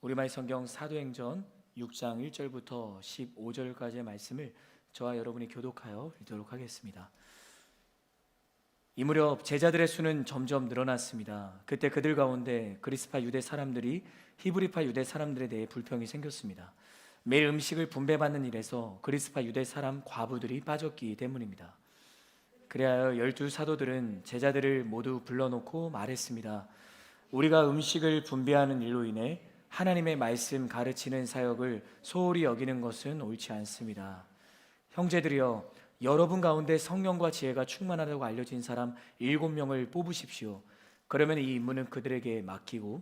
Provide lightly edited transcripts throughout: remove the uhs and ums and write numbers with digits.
우리말 성경 사도행전 6장 1절부터 15절까지의 말씀을 저와 여러분이 교독하여 읽도록 하겠습니다. 이 무렵 제자들의 수는 점점 늘어났습니다. 그때 그들 가운데 그리스파 유대 사람들이 히브리파 유대 사람들에 대해 불평이 생겼습니다. 매일 음식을 분배받는 일에서 그리스파 유대 사람 과부들이 빠졌기 때문입니다. 그래야 12 사도들은 제자들을 모두 불러놓고 말했습니다. 우리가 음식을 분배하는 일로 인해 하나님의 말씀 가르치는 사역을 소홀히 여기는 것은 옳지 않습니다. 형제들이여, 여러분 가운데 성령과 지혜가 충만하다고 알려진 사람 7명을 뽑으십시오. 그러면 이 임무는 그들에게 맡기고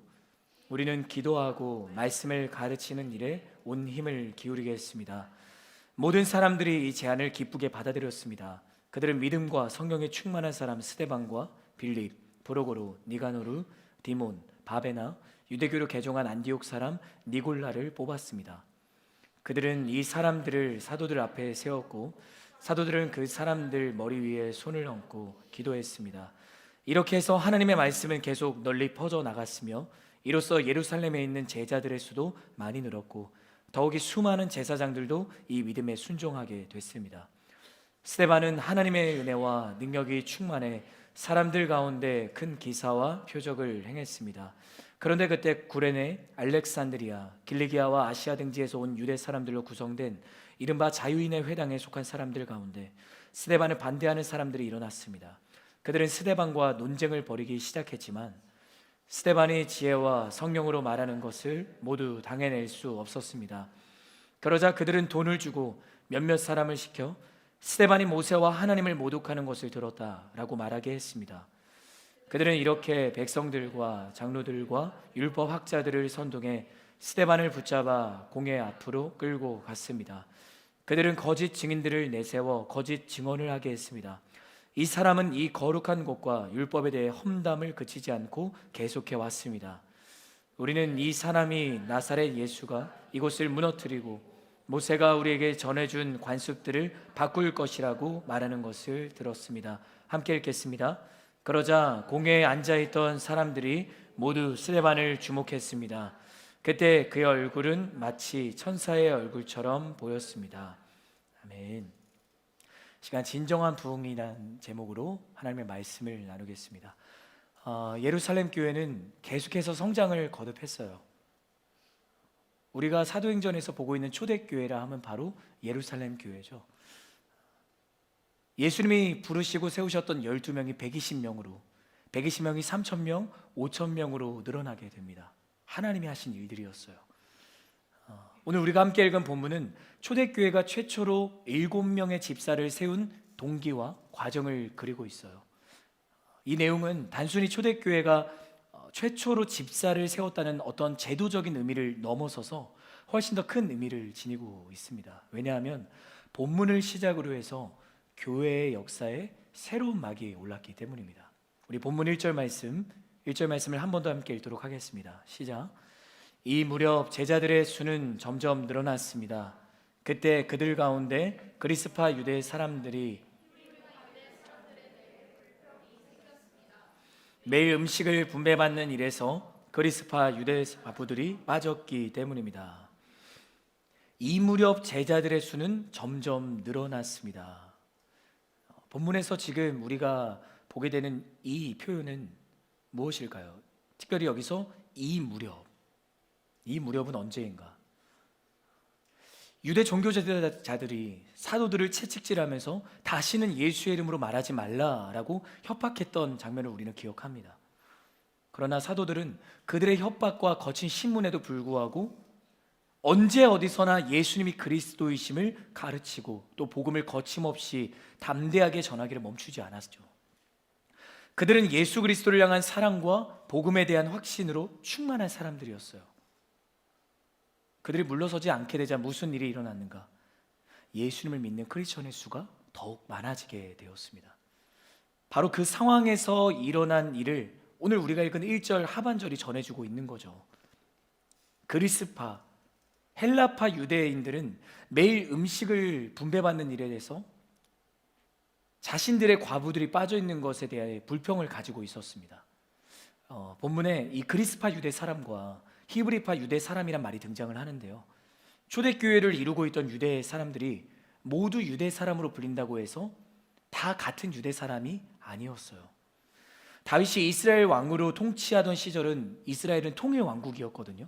우리는 기도하고 말씀을 가르치는 일에 온 힘을 기울이겠습니다. 모든 사람들이 이 제안을 기쁘게 받아들였습니다. 그들은 믿음과 성령에 충만한 사람 스데반과 빌립, 브로고로, 니가노르, 디몬, 바베나, 유대교로 개종한 안디옥 사람 니골라를 뽑았습니다. 그들은 이 사람들을 사도들 앞에 세웠고 사도들은 그 사람들 머리 위에 손을 얹고 기도했습니다. 이렇게 해서 하나님의 말씀은 계속 널리 퍼져 나갔으며 이로써 예루살렘에 있는 제자들의 수도 많이 늘었고 더욱이 수많은 제사장들도 이 믿음에 순종하게 됐습니다. 스데반은 하나님의 은혜와 능력이 충만해 사람들 가운데 큰 기사와 표적을 행했습니다. 그런데 그때 구레네, 알렉산드리아, 길리기아와 아시아 등지에서 온 유대 사람들로 구성된 이른바 자유인의 회당에 속한 사람들 가운데 스데반을 반대하는 사람들이 일어났습니다. 그들은 스데반과 논쟁을 벌이기 시작했지만 스데반이 지혜와 성령으로 말하는 것을 모두 당해낼 수 없었습니다. 그러자 그들은 돈을 주고 몇몇 사람을 시켜 스데반이 모세와 하나님을 모독하는 것을 들었다라고 말하게 했습니다. 그들은 이렇게 백성들과 장로들과 율법학자들을 선동해 스데반을 붙잡아 공회 앞으로 끌고 갔습니다. 그들은 거짓 증인들을 내세워 거짓 증언을 하게 했습니다. 이 사람은 이 거룩한 곳과 율법에 대해 험담을 그치지 않고 계속해 왔습니다. 우리는 이 사람이 나사렛 예수가 이곳을 무너뜨리고 모세가 우리에게 전해준 관습들을 바꿀 것이라고 말하는 것을 들었습니다. 함께 읽겠습니다. 그러자 공회에 앉아있던 사람들이 모두 스데반을 주목했습니다. 그때 그의 얼굴은 마치 천사의 얼굴처럼 보였습니다. 아멘. 시간 진정한 부흥이라는 제목으로 하나님의 말씀을 나누겠습니다. 예루살렘 교회는 계속해서 성장을 거듭했어요. 우리가 사도행전에서 보고 있는 초대교회라 하면 바로 예루살렘 교회죠. 예수님이 부르시고 세우셨던 12명이 120명으로 120명이 3,000명, 5,000명으로 늘어나게 됩니다. 하나님이 하신 일들이었어요. 오늘 우리가 함께 읽은 본문은 초대교회가 최초로 7명의 집사를 세운 동기와 과정을 그리고 있어요. 이 내용은 단순히 초대교회가 최초로 집사를 세웠다는 어떤 제도적인 의미를 넘어서서 훨씬 더 큰 의미를 지니고 있습니다. 왜냐하면 본문을 시작으로 해서 교회의 역사에 새로운 막이 올랐기 때문입니다. 우리 본문 1절 말씀을 한 번 더 함께 읽도록 하겠습니다. 시작. 이 무렵 제자들의 수는 점점 늘어났습니다. 그때 그들 가운데 그리스파 유대 사람들이 매일 음식을 분배받는 일에서 그리스파 유대 과부들이 빠졌기 때문입니다. 이 무렵 제자들의 수는 점점 늘어났습니다. 본문에서 지금 우리가 보게 되는 이 표현은 무엇일까요? 특별히 여기서 이 무렵은 언제인가? 유대 종교제자들이 사도들을 채찍질하면서 다시는 예수의 이름으로 말하지 말라라고 협박했던 장면을 우리는 기억합니다. 그러나 사도들은 그들의 협박과 거친 신문에도 불구하고 언제 어디서나 예수님이 그리스도이심을 가르치고 또 복음을 거침없이 담대하게 전하기를 멈추지 않았죠. 그들은 예수 그리스도를 향한 사랑과 복음에 대한 확신으로 충만한 사람들이었어요. 그들이 물러서지 않게 되자 무슨 일이 일어났는가? 예수님을 믿는 크리스천의 수가 더욱 많아지게 되었습니다. 바로 그 상황에서 일어난 일을 오늘 우리가 읽은 1절 하반절이 전해주고 있는 거죠. 그리스파, 헬라파 유대인들은 매일 음식을 분배받는 일에 대해서 자신들의 과부들이 빠져있는 것에 대해 불평을 가지고 있었습니다. 본문에 이 그리스파 유대 사람과 히브리파 유대 사람이란 말이 등장을 하는데요. 초대교회를 이루고 있던 유대 사람들이 모두 유대 사람으로 불린다고 해서 다 같은 유대 사람이 아니었어요. 다윗이 이스라엘 왕으로 통치하던 시절은 이스라엘은 통일 왕국이었거든요.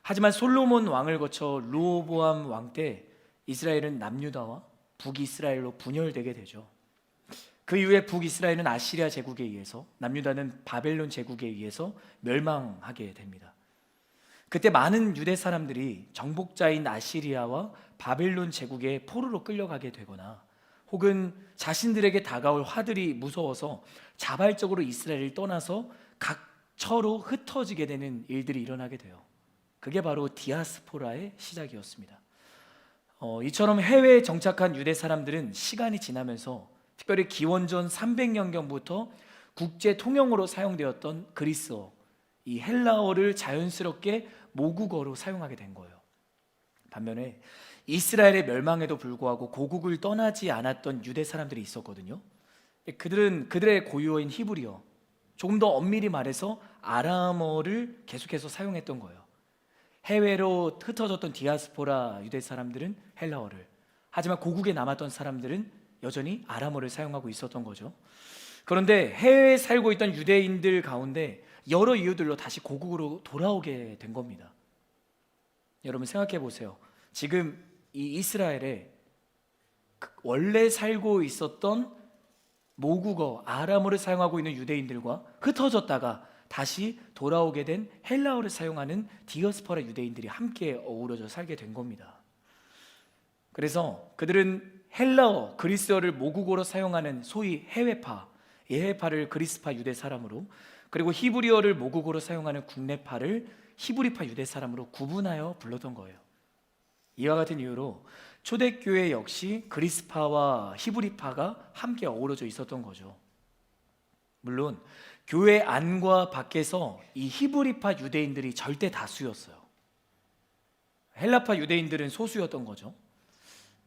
하지만 솔로몬 왕을 거쳐 르호보암 왕 때 이스라엘은 남유다와 북이스라엘로 분열되게 되죠. 그 이후에 북이스라엘은 아시리아 제국에 의해서, 남유다는 바벨론 제국에 의해서 멸망하게 됩니다. 그때 많은 유대 사람들이 정복자인 아시리아와 바벨론 제국의 포로로 끌려가게 되거나 혹은 자신들에게 다가올 화들이 무서워서 자발적으로 이스라엘을 떠나서 각처로 흩어지게 되는 일들이 일어나게 돼요. 그게 바로 디아스포라의 시작이었습니다. 이처럼 해외에 정착한 유대 사람들은 시간이 지나면서 특별히 기원전 300년경부터 국제 통용어로 사용되었던 그리스어, 이 헬라어를 자연스럽게 모국어로 사용하게 된 거예요. 반면에 이스라엘의 멸망에도 불구하고 고국을 떠나지 않았던 유대 사람들이 있었거든요. 그들은 그들의 고유어인 히브리어, 조금 더 엄밀히 말해서 아람어를 계속해서 사용했던 거예요. 해외로 흩어졌던 디아스포라 유대 사람들은 헬라어를, 하지만 고국에 남았던 사람들은 여전히 아람어를 사용하고 있었던 거죠. 그런데 해외에 살고 있던 유대인들 가운데 여러 이유들로 다시 고국으로 돌아오게 된 겁니다. 여러분 생각해 보세요. 지금 이 이스라엘에 원래 살고 있었던 모국어 아람어를 사용하고 있는 유대인들과 흩어졌다가 다시 돌아오게 된 헬라어를 사용하는 디아스포라 유대인들이 함께 어우러져 살게 된 겁니다. 그래서 그들은 헬라어, 그리스어를 모국어로 사용하는 소위 해외파, 예외파를 그리스파 유대 사람으로, 그리고 히브리어를 모국어로 사용하는 국내파를 히브리파 유대 사람으로 구분하여 불렀던 거예요. 이와 같은 이유로 초대교회 역시 그리스파와 히브리파가 함께 어우러져 있었던 거죠. 물론 교회 안과 밖에서 이 히브리파 유대인들이 절대 다수였어요. 헬라파 유대인들은 소수였던 거죠.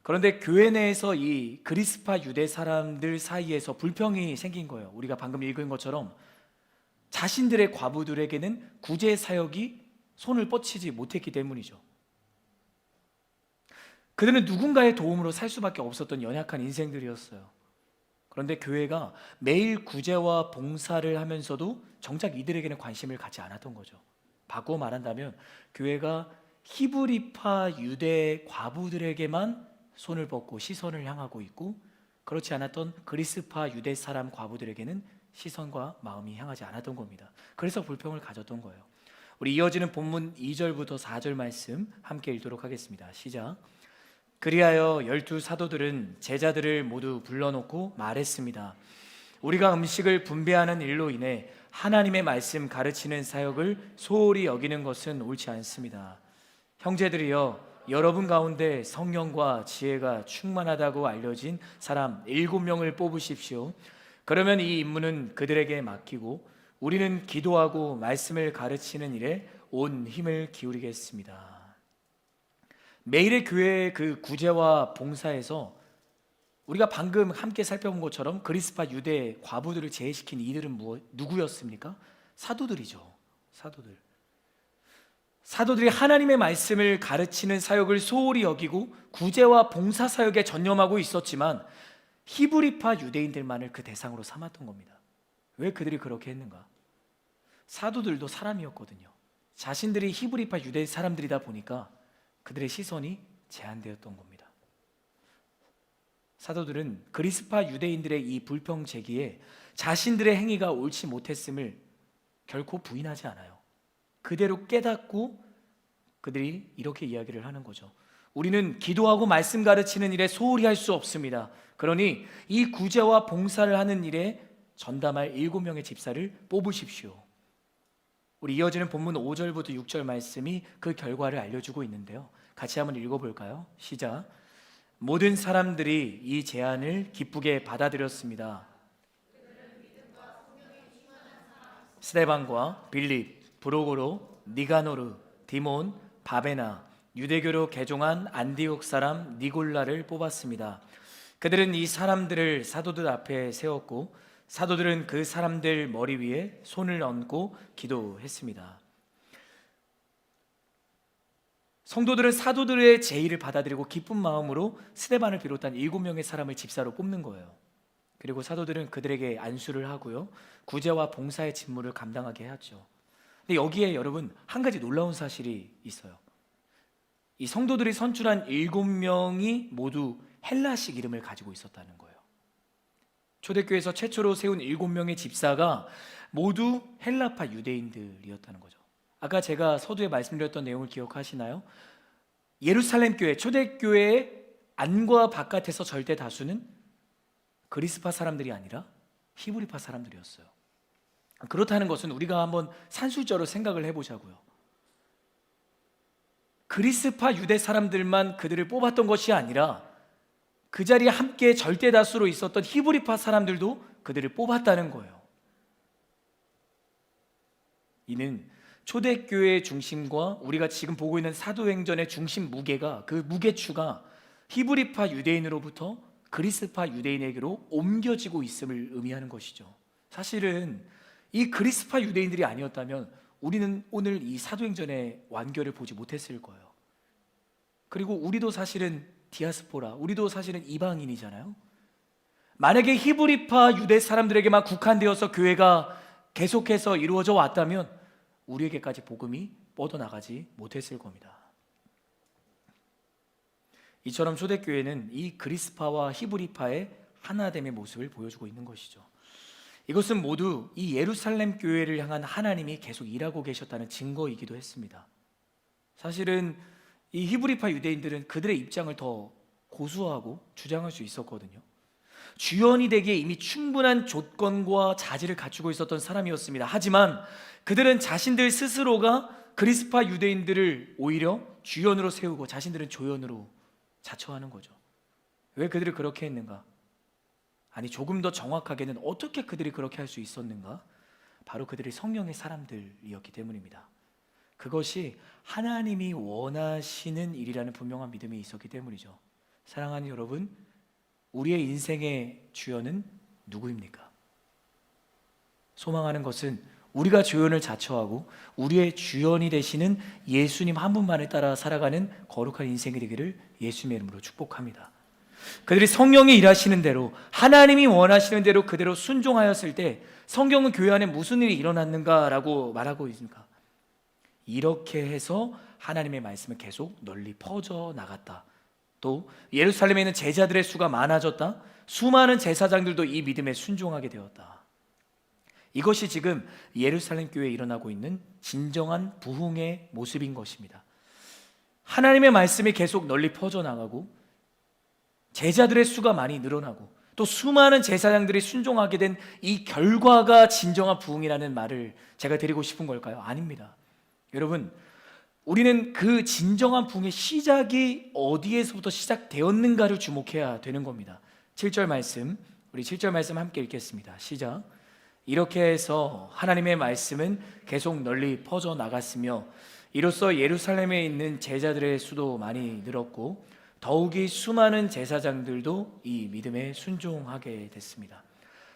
그런데 교회 내에서 이 그리스파 유대 사람들 사이에서 불평이 생긴 거예요. 우리가 방금 읽은 것처럼 자신들의 과부들에게는 구제 사역이 손을 뻗치지 못했기 때문이죠. 그들은 누군가의 도움으로 살 수밖에 없었던 연약한 인생들이었어요. 그런데 교회가 매일 구제와 봉사를 하면서도 정작 이들에게는 관심을 갖지 않았던 거죠. 바꾸어 말한다면 교회가 히브리파 유대 과부들에게만 손을 뻗고 시선을 향하고 있고, 그렇지 않았던 그리스파 유대 사람 과부들에게는 시선과 마음이 향하지 않았던 겁니다. 그래서 불평을 가졌던 거예요. 우리 이어지는 본문 2절부터 4절 말씀 함께 읽도록 하겠습니다. 시작. 그리하여 12 사도들은 제자들을 모두 불러놓고 말했습니다. 우리가 음식을 분배하는 일로 인해 하나님의 말씀 가르치는 사역을 소홀히 여기는 것은 옳지 않습니다. 형제들이여, 여러분 가운데 성령과 지혜가 충만하다고 알려진 사람 7명을 뽑으십시오. 그러면 이 임무는 그들에게 맡기고 우리는 기도하고 말씀을 가르치는 일에 온 힘을 기울이겠습니다. 매일의 교회의 그 구제와 봉사에서 우리가 방금 함께 살펴본 것처럼 그리스파 유대 과부들을 제외시킨 이들은 누구였습니까? 사도들이죠. 사도들이 하나님의 말씀을 가르치는 사역을 소홀히 여기고 구제와 봉사 사역에 전념하고 있었지만 히브리파 유대인들만을 그 대상으로 삼았던 겁니다. 왜 그들이 그렇게 했는가? 사도들도 사람이었거든요. 자신들이 히브리파 유대 사람들이다 보니까 그들의 시선이 제한되었던 겁니다. 사도들은 그리스파 유대인들의 이 불평 제기에 자신들의 행위가 옳지 못했음을 결코 부인하지 않아요. 그대로 깨닫고 그들이 이렇게 이야기를 하는 거죠. 우리는 기도하고 말씀 가르치는 일에 소홀히 할 수 없습니다. 그러니 이 구제와 봉사를 하는 일에 전담할 7명의 집사를 뽑으십시오. 우리 이어지는 본문 5절부터 6절 말씀이 그 결과를 알려주고 있는데요. 같이 한번 읽어볼까요? 시작. 모든 사람들이 이 제안을 기쁘게 받아들였습니다. 스데반과 빌립, 브로고로, 니가노르, 디몬, 바베나, 유대교로 개종한 안디옥 사람 니골라를 뽑았습니다. 그들은 이 사람들을 사도들 앞에 세웠고 사도들은 그 사람들 머리 위에 손을 얹고 기도했습니다. 성도들은 사도들의 제의를 받아들이고 기쁜 마음으로 스데반을 비롯한 7명의 사람을 집사로 뽑는 거예요. 그리고 사도들은 그들에게 안수를 하고요, 구제와 봉사의 직무를 감당하게 하죠. 근데 여기에 여러분 한 가지 놀라운 사실이 있어요. 이 성도들이 선출한 7명이 모두 헬라식 이름을 가지고 있었다는 거예요. 초대교회에서 최초로 세운 7명의 집사가 모두 헬라파 유대인들이었다는 거죠. 아까 제가 서두에 말씀드렸던 내용을 기억하시나요? 예루살렘 교회, 초대교회의 안과 바깥에서 절대 다수는 그리스파 사람들이 아니라 히브리파 사람들이었어요. 그렇다는 것은 우리가 한번 산술적으로 생각을 해보자고요. 그리스파 유대 사람들만 그들을 뽑았던 것이 아니라 그 자리에 함께 절대 다수로 있었던 히브리파 사람들도 그들을 뽑았다는 거예요. 이는 초대교회의 중심과 우리가 지금 보고 있는 사도행전의 중심 무게가, 그 무게추가 히브리파 유대인으로부터 그리스파 유대인에게로 옮겨지고 있음을 의미하는 것이죠. 사실은 이 그리스파 유대인들이 아니었다면 우리는 오늘 이 사도행전의 완결을 보지 못했을 거예요. 그리고 우리도 사실은 디아스포라, 우리도 사실은 이방인이잖아요. 만약에 히브리파 유대 사람들에게만 국한되어서 교회가 계속해서 이루어져 왔다면 우리에게까지 복음이 뻗어나가지 못했을 겁니다. 이처럼 초대교회는 이 그리스파와 히브리파의 하나됨의 모습을 보여주고 있는 것이죠. 이것은 모두 이 예루살렘 교회를 향한 하나님이 계속 일하고 계셨다는 증거이기도 했습니다. 사실은 이 히브리파 유대인들은 그들의 입장을 더 고수하고 주장할 수 있었거든요. 주연이 되기에 이미 충분한 조건과 자질을 갖추고 있었던 사람이었습니다. 하지만 그들은 자신들 스스로가 그리스파 유대인들을 오히려 주연으로 세우고 자신들은 조연으로 자처하는 거죠. 왜 그들이 그렇게 했는가? 아니, 조금 더 정확하게는 어떻게 그들이 그렇게 할 수 있었는가? 바로 그들이 성령의 사람들이었기 때문입니다. 그것이 하나님이 원하시는 일이라는 분명한 믿음이 있었기 때문이죠. 사랑하는 여러분, 우리의 인생의 주연은 누구입니까? 소망하는 것은 우리가 주연을 자처하고 우리의 주연이 되시는 예수님 한 분만을 따라 살아가는 거룩한 인생이 되기를 예수님의 이름으로 축복합니다. 그들이 성령이 일하시는 대로, 하나님이 원하시는 대로 그대로 순종하였을 때 성경은 교회 안에 무슨 일이 일어났는가라고 말하고 있습니까? 이렇게 해서 하나님의 말씀은 계속 널리 퍼져 나갔다. 또 예루살렘에 있는 제자들의 수가 많아졌다. 수많은 제사장들도 이 믿음에 순종하게 되었다. 이것이 지금 예루살렘 교회에 일어나고 있는 진정한 부흥의 모습인 것입니다. 하나님의 말씀이 계속 널리 퍼져나가고 제자들의 수가 많이 늘어나고 또 수많은 제사장들이 순종하게 된 이 결과가 진정한 부흥이라는 말을 제가 드리고 싶은 걸까요? 아닙니다. 여러분, 우리는 그 진정한 부흥의 시작이 어디에서부터 시작되었는가를 주목해야 되는 겁니다. 7절 말씀, 우리 7절 말씀 함께 읽겠습니다. 시작. 이렇게 해서 하나님의 말씀은 계속 널리 퍼져나갔으며 이로써 예루살렘에 있는 제자들의 수도 많이 늘었고 더욱이 수많은 제사장들도 이 믿음에 순종하게 됐습니다.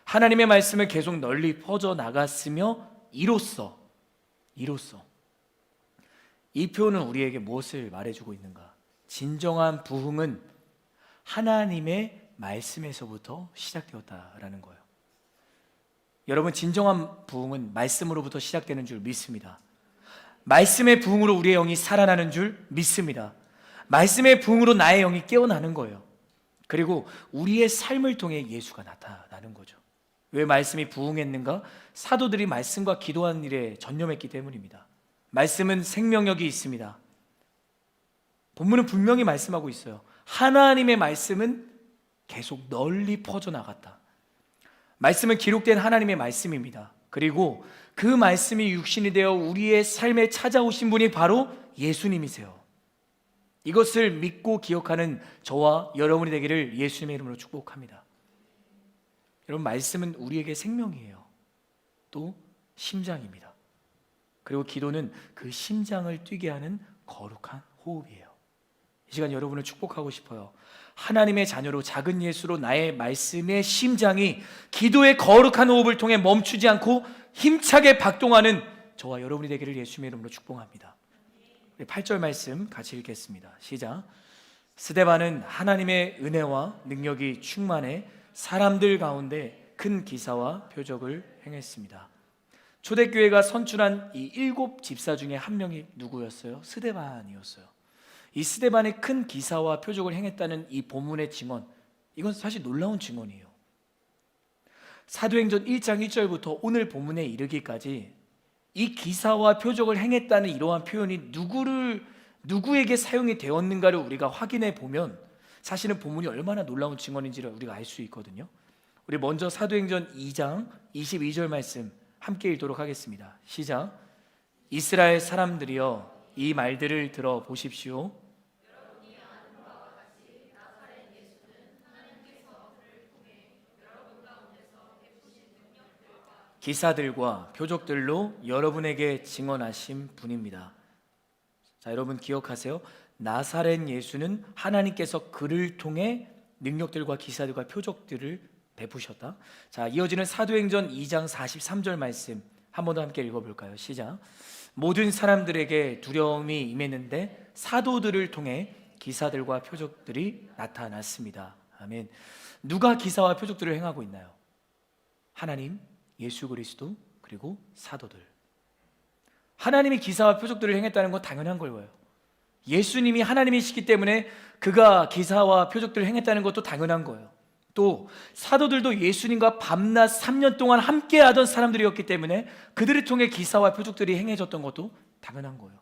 하나님의 말씀은 계속 널리 퍼져나갔으며 이로써 이 표현은 우리에게 무엇을 말해주고 있는가? 진정한 부흥은 하나님의 말씀에서부터 시작되었다라는 거예요. 여러분, 진정한 부흥은 말씀으로부터 시작되는 줄 믿습니다. 말씀의 부흥으로 우리의 영이 살아나는 줄 믿습니다. 말씀의 부흥으로 나의 영이 깨어나는 거예요. 그리고 우리의 삶을 통해 예수가 나타나는 거죠. 왜 말씀이 부흥했는가? 사도들이 말씀과 기도하는 일에 전념했기 때문입니다. 말씀은 생명력이 있습니다. 본문은 분명히 말씀하고 있어요. 하나님의 말씀은 계속 널리 퍼져나갔다. 말씀은 기록된 하나님의 말씀입니다. 그리고 그 말씀이 육신이 되어 우리의 삶에 찾아오신 분이 바로 예수님이세요. 이것을 믿고 기억하는 저와 여러분이 되기를 예수님의 이름으로 축복합니다. 여러분, 말씀은 우리에게 생명이에요. 또 심장입니다. 그리고 기도는 그 심장을 뛰게 하는 거룩한 호흡이에요. 이 시간 여러분을 축복하고 싶어요. 하나님의 자녀로 작은 예수로 나의 말씀의 심장이 기도의 거룩한 호흡을 통해 멈추지 않고 힘차게 박동하는 저와 여러분이 되기를 예수님의 이름으로 축복합니다. 우리 8절 말씀 같이 읽겠습니다. 시작. 스데반은 하나님의 은혜와 능력이 충만해 사람들 가운데 큰 기사와 표적을 행했습니다. 초대교회가 선출한 이 7집사 중에 한 명이 누구였어요? 스데반이었어요. 이 스데반의 큰 기사와 표적을 행했다는 이 본문의 증언, 이건 사실 놀라운 증언이에요. 사도행전 1장 1절부터 오늘 본문에 이르기까지 이 기사와 표적을 행했다는 이러한 표현이 누구에게 사용이 되었는가를 우리가 확인해 보면 사실은 본문이 얼마나 놀라운 증언인지를 우리가 알 수 있거든요. 우리 먼저 사도행전 2장 22절 말씀 함께 읽도록 하겠습니다. 시작. 이스라엘 사람들이여 이 말들을 들어 보십시오. 기사들과 표적들로 여러분에게 증언하신 분입니다. 자, 여러분 기억하세요. 나사렛 예수는 하나님께서 그를 통해 능력들과 기사들과 표적들을 베푸셨다. 자, 이어지는 사도행전 2장 43절 말씀 한 번 더 함께 읽어볼까요? 시작. 모든 사람들에게 두려움이 임했는데 사도들을 통해 기사들과 표적들이 나타났습니다. 아멘. 누가 기사와 표적들을 행하고 있나요? 하나님, 예수 그리스도, 그리고 사도들. 하나님이 기사와 표적들을 행했다는 건 당연한 거예요. 예수님이 하나님이시기 때문에 그가 기사와 표적들을 행했다는 것도 당연한 거예요. 또 사도들도 예수님과 밤낮 3년 동안 함께 하던 사람들이었기 때문에 그들을 통해 기사와 표적들이 행해졌던 것도 당연한 거예요.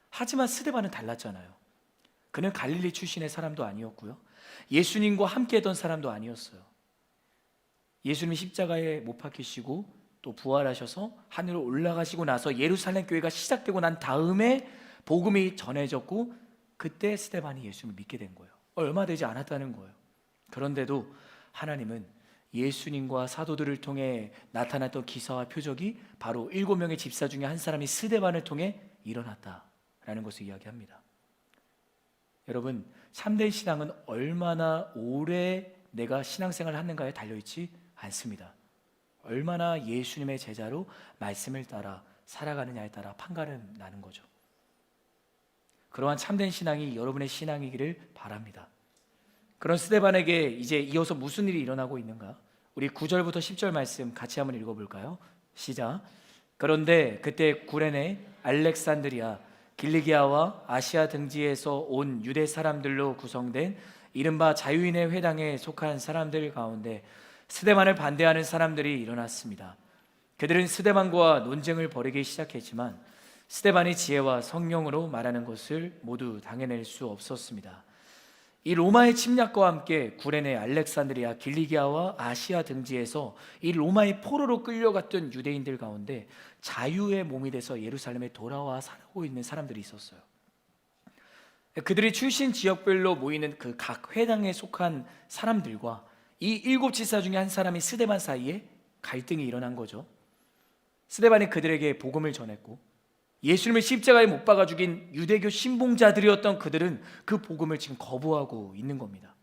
하지만 스데반은 달랐잖아요. 그는 갈릴리 출신의 사람도 아니었고요, 예수님과 함께 했던 사람도 아니었어요. 예수님이 십자가에 못 박히시고 또 부활하셔서 하늘로 올라가시고 나서 예루살렘 교회가 시작되고 난 다음에 복음이 전해졌고 그때 스데반이 예수님을 믿게 된 거예요. 얼마 되지 않았다는 거예요. 그런데도 하나님은 예수님과 사도들을 통해 나타났던 기사와 표적이 바로 7명의 집사 중에 한 사람이 스데반을 통해 일어났다라는 것을 이야기합니다. 여러분, 참된 신앙은 얼마나 오래 내가 신앙생활을 하는가에 달려있지 않습니다. 얼마나 예수님의 제자로 말씀을 따라 살아가느냐에 따라 판가름 나는 거죠. 그러한 참된 신앙이 여러분의 신앙이기를 바랍니다. 그런 스데반에게 이제 이어서 무슨 일이 일어나고 있는가? 우리 9절부터 10절 말씀 같이 한번 읽어볼까요? 시작. 그런데 그때 구레네, 알렉산드리아, 길리기아와 아시아 등지에서 온 유대 사람들로 구성된 이른바 자유인의 회당에 속한 사람들 가운데 스데반을 반대하는 사람들이 일어났습니다. 그들은 스데반과 논쟁을 벌이기 시작했지만 스데반이 지혜와 성령으로 말하는 것을 모두 당해낼 수 없었습니다. 이 로마의 침략과 함께 구레네, 알렉산드리아, 길리기아와 아시아 등지에서 이 로마의 포로로 끌려갔던 유대인들 가운데 자유의 몸이 돼서 예루살렘에 돌아와 살고 있는 사람들이 있었어요. 그들이 출신 지역별로 모이는 그 각 회당에 속한 사람들과 이 7집사 중에 한 사람이 스데반 사이에 갈등이 일어난 거죠. 스데반이 그들에게 복음을 전했고 예수님을 십자가에 못 박아 죽인 유대교 신봉자들이었던 그들은 그 복음을 지금 거부하고 있는 겁니다.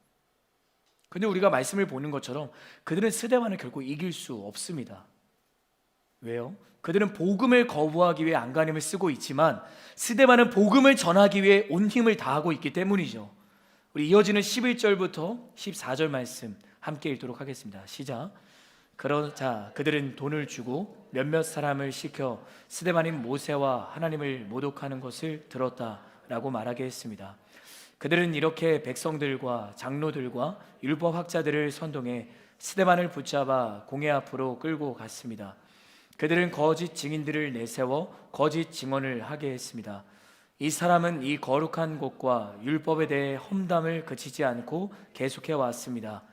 근데 우리가 말씀을 보는 것처럼 그들은 스데반을 결코 이길 수 없습니다. 왜요? 그들은 복음을 거부하기 위해 안간힘을 쓰고 있지만 스데반은 복음을 전하기 위해 온 힘을 다하고 있기 때문이죠. 우리 이어지는 11절부터 14절 말씀 함께 읽도록 하겠습니다. 시작. 그러자 그들은 돈을 주고 몇몇 사람을 시켜 스데반인 모세와 하나님을 모독하는 것을 들었다라고 말하게 했습니다. 그들은 이렇게 백성들과 장로들과 율법학자들을 선동해 스데반을 붙잡아 공회 앞으로 끌고 갔습니다. 그들은 거짓 증인들을 내세워 거짓 증언을 하게 했습니다. 이 사람은 이 거룩한 곳과 율법에 대해 험담을 그치지 않고 계속해 왔습니다.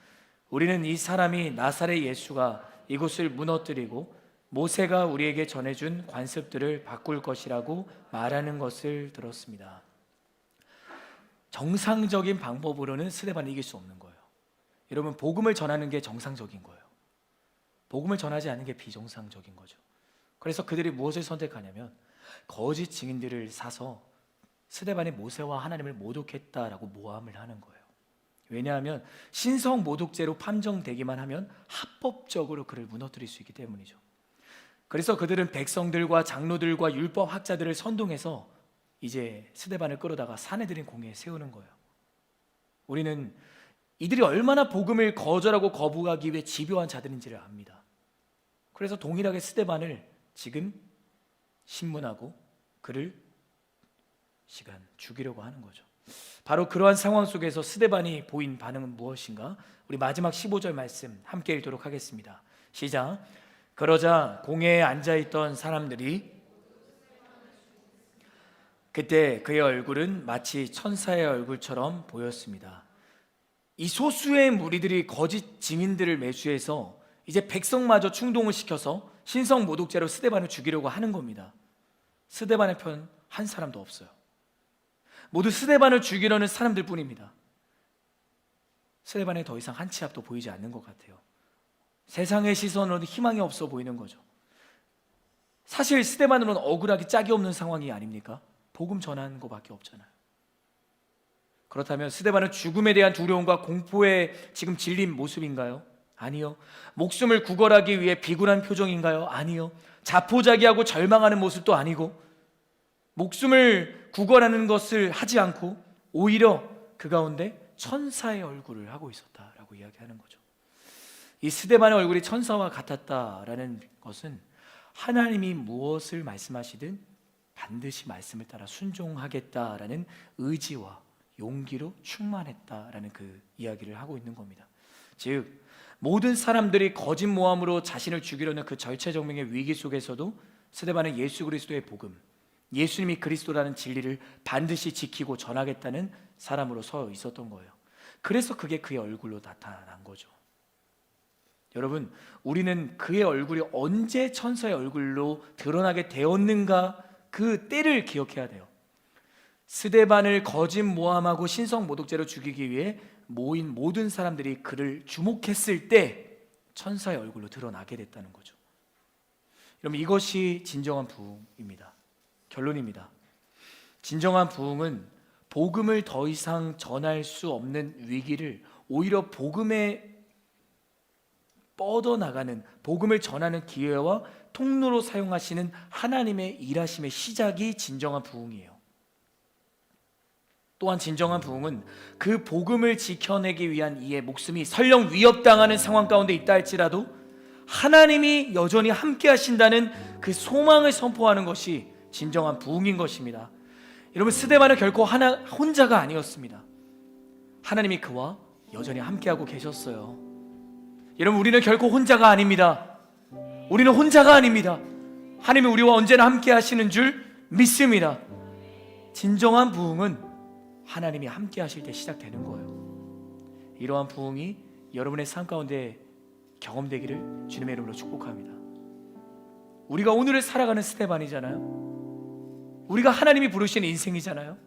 우리는 이 사람이 나사렛 예수가 이곳을 무너뜨리고 모세가 우리에게 전해준 관습들을 바꿀 것이라고 말하는 것을 들었습니다. 정상적인 방법으로는 스데반을 이길 수 없는 거예요. 여러분, 복음을 전하는 게 정상적인 거예요. 복음을 전하지 않는 게 비정상적인 거죠. 그래서 그들이 무엇을 선택하냐면 거짓 증인들을 사서 스데반이 모세와 하나님을 모독했다라고 모함을 하는 거예요. 왜냐하면 신성 모독죄로 판정되기만 하면 합법적으로 그를 무너뜨릴 수 있기 때문이죠. 그래서 그들은 백성들과 장로들과 율법학자들을 선동해서 이제 스데반을 끌어다가 사내들인 공회에 세우는 거예요. 우리는 이들이 얼마나 복음을 거절하고 거부하기 위해 집요한 자들인지를 압니다. 그래서 동일하게 스데반을 지금 신문하고 그를 죽이려고 하는 거죠. 바로 그러한 상황 속에서 스데반이 보인 반응은 무엇인가? 우리 마지막 15절 말씀 함께 읽도록 하겠습니다. 시작. 그러자 공회에 앉아있던 사람들이 그때 그의 얼굴은 마치 천사의 얼굴처럼 보였습니다. 이 소수의 무리들이 거짓 증인들을 매수해서 이제 백성마저 충동을 시켜서 신성 모독죄로 스데반을 죽이려고 하는 겁니다. 스데반의 편 한 사람도 없어요. 모두 스데반을 죽이려는 사람들 뿐입니다. 스데반에 더 이상 한 치 앞도 보이지 않는 것 같아요. 세상의 시선으로는 희망이 없어 보이는 거죠. 사실 스데반으로는 억울하기 짝이 없는 상황이 아닙니까? 복음 전하는 것밖에 없잖아요. 그렇다면 스데반은 죽음에 대한 두려움과 공포에 지금 질린 모습인가요? 아니요. 목숨을 구걸하기 위해 비굴한 표정인가요? 아니요. 자포자기하고 절망하는 모습도 아니고 목숨을 구걸하는 것을 하지 않고 오히려 그 가운데 천사의 얼굴을 하고 있었다라고 이야기하는 거죠. 이 스데반의 얼굴이 천사와 같았다라는 것은 하나님이 무엇을 말씀하시든 반드시 말씀을 따라 순종하겠다라는 의지와 용기로 충만했다라는 그 이야기를 하고 있는 겁니다. 즉 모든 사람들이 거짓 모함으로 자신을 죽이려는 그 절체절명의 위기 속에서도 스데반은 예수 그리스도의 복음, 예수님이 그리스도라는 진리를 반드시 지키고 전하겠다는 사람으로 서 있었던 거예요. 그래서 그게 그의 얼굴로 나타난 거죠. 여러분, 우리는 그의 얼굴이 언제 천사의 얼굴로 드러나게 되었는가, 그 때를 기억해야 돼요. 스데반을 거짓 모함하고 신성 모독죄로 죽이기 위해 모인 모든 사람들이 그를 주목했을 때 천사의 얼굴로 드러나게 됐다는 거죠. 여러분, 이것이 진정한 부흥입니다. 결론입니다. 진정한 부흥은 복음을 더 이상 전할 수 없는 위기를 오히려 복음에 뻗어나가는, 복음을 전하는 기회와 통로로 사용하시는 하나님의 일하심의 시작이 진정한 부흥이에요. 또한 진정한 부흥은 그 복음을 지켜내기 위한 이의 목숨이 설령 위협당하는 상황 가운데 있다 할지라도 하나님이 여전히 함께 하신다는 그 소망을 선포하는 것이 진정한 부흥인 것입니다. 여러분, 스데반은 결코 혼자가 아니었습니다. 하나님이 그와 여전히 함께하고 계셨어요. 여러분, 우리는 결코 혼자가 아닙니다. 우리는 혼자가 아닙니다. 하나님이 우리와 언제나 함께 하시는 줄 믿습니다. 진정한 부흥은 하나님이 함께 하실 때 시작되는 거예요. 이러한 부흥이 여러분의 삶 가운데 경험되기를 주님의 이름으로 축복합니다. 우리가 오늘을 살아가는 스데반이잖아요. 우리가 하나님이 부르신 인생이잖아요.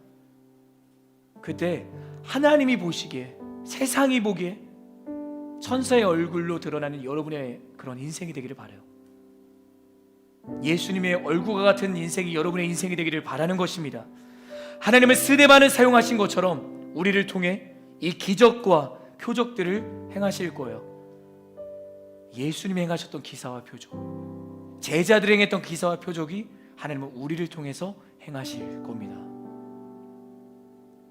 그때 하나님이 보시기에, 세상이 보기에 천사의 얼굴로 드러나는 여러분의 그런 인생이 되기를 바라요. 예수님의 얼굴과 같은 인생이 여러분의 인생이 되기를 바라는 것입니다. 하나님은 스데반을 사용하신 것처럼 우리를 통해 이 기적과 표적들을 행하실 거예요. 예수님이 행하셨던 기사와 표적, 제자들이 행했던 기사와 표적이 하나님은 우리를 통해서 행하실 겁니다.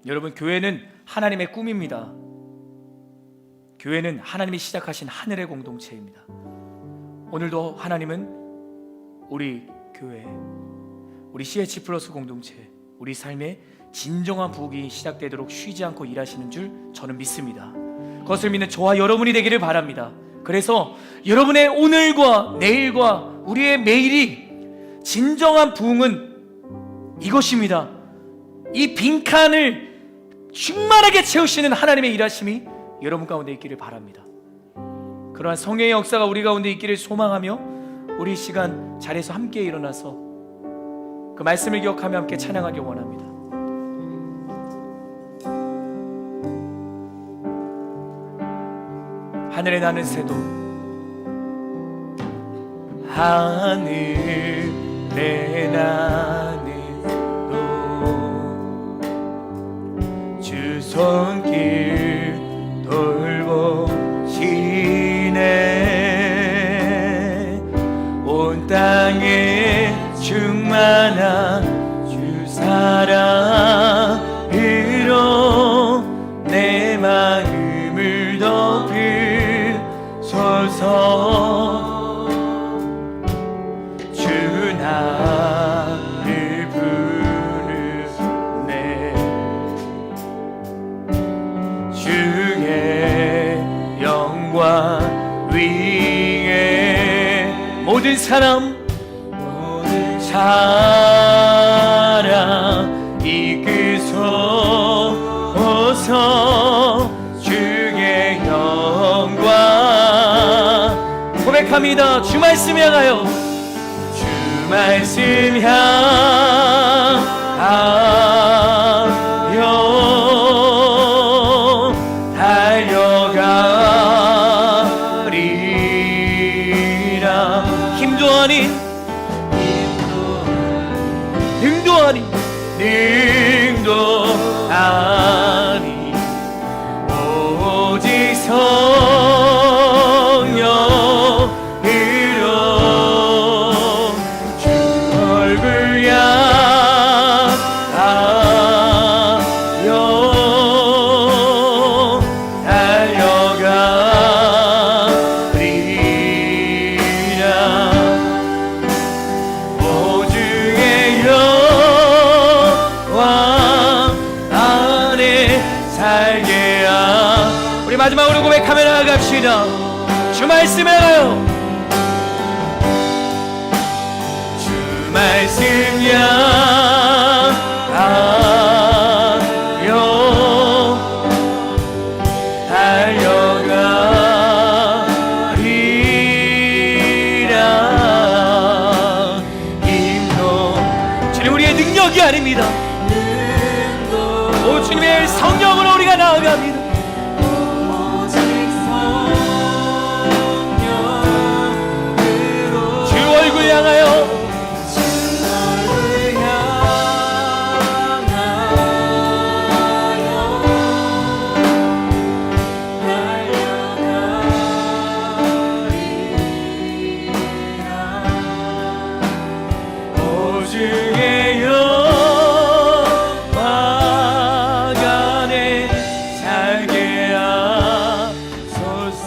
여러분, 교회는 하나님의 꿈입니다. 교회는 하나님이 시작하신 하늘의 공동체입니다. 오늘도 하나님은 우리 교회, 우리 CH 플러스 공동체, 우리 삶에 진정한 부흥이 시작되도록 쉬지 않고 일하시는 줄 저는 믿습니다. 그것을 믿는 저와 여러분이 되기를 바랍니다. 그래서 여러분의 오늘과 내일과 우리의 매일이 진정한 부흥은 이것입니다. 이 빈칸을 충만하게 채우시는 하나님의 일하심이 여러분 가운데 있기를 바랍니다. 그러한 성령의 역사가 우리 가운데 있기를 소망하며 우리 시간 자리에서 함께 일어나서 그 말씀을 기억하며 함께 찬양하기 원합니다. 하늘에 나는 새도, 하늘에 나는 새도, 주 손길 돌보시네. 온 땅에 충만한 주 사랑 사람 이끄소서. 주의 영광 고백합니다. 주 말씀 향하여, 주 말씀 향하여 달려가리라. 힘도 아닌 능도 아닌 오직 성령으로 주 얼굴 향하여 달려가리라. 오주의 영광 안에 살게 하라. 우리 마지막으로 고백하며 나아갑시다. 주 말씀에 하여, 주 말씀 향하여 달려가리라. 힘도 주님 우리의 능력이 아닙니다. 오 주님의 성령으로 우리가 나아갑니다. 주 얼굴 향하여 오주의 영광 안에 살게 하소서.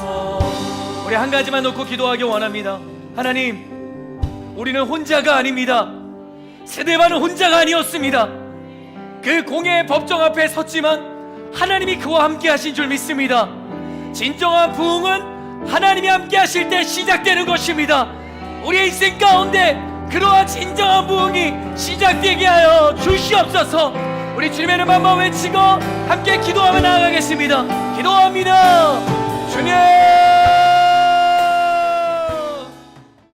우리 한 가지만 놓고 기도하기 원합니다. 하나님, 우리는 혼자가 아닙니다. 스데반은 혼자가 아니었습니다. 그 공의 법정 앞에 섰지만 하나님이 그와 함께 하신 줄 믿습니다. 진정한 부흥은 하나님이 함께 하실 때 시작되는 것입니다. 우리의 인생 가운데 그러한 진정한 부흥이 시작되게 하여 주시옵소서. 우리 주님의 이름 한번 외치고 함께 기도하며 나아가겠습니다. 기도합니다.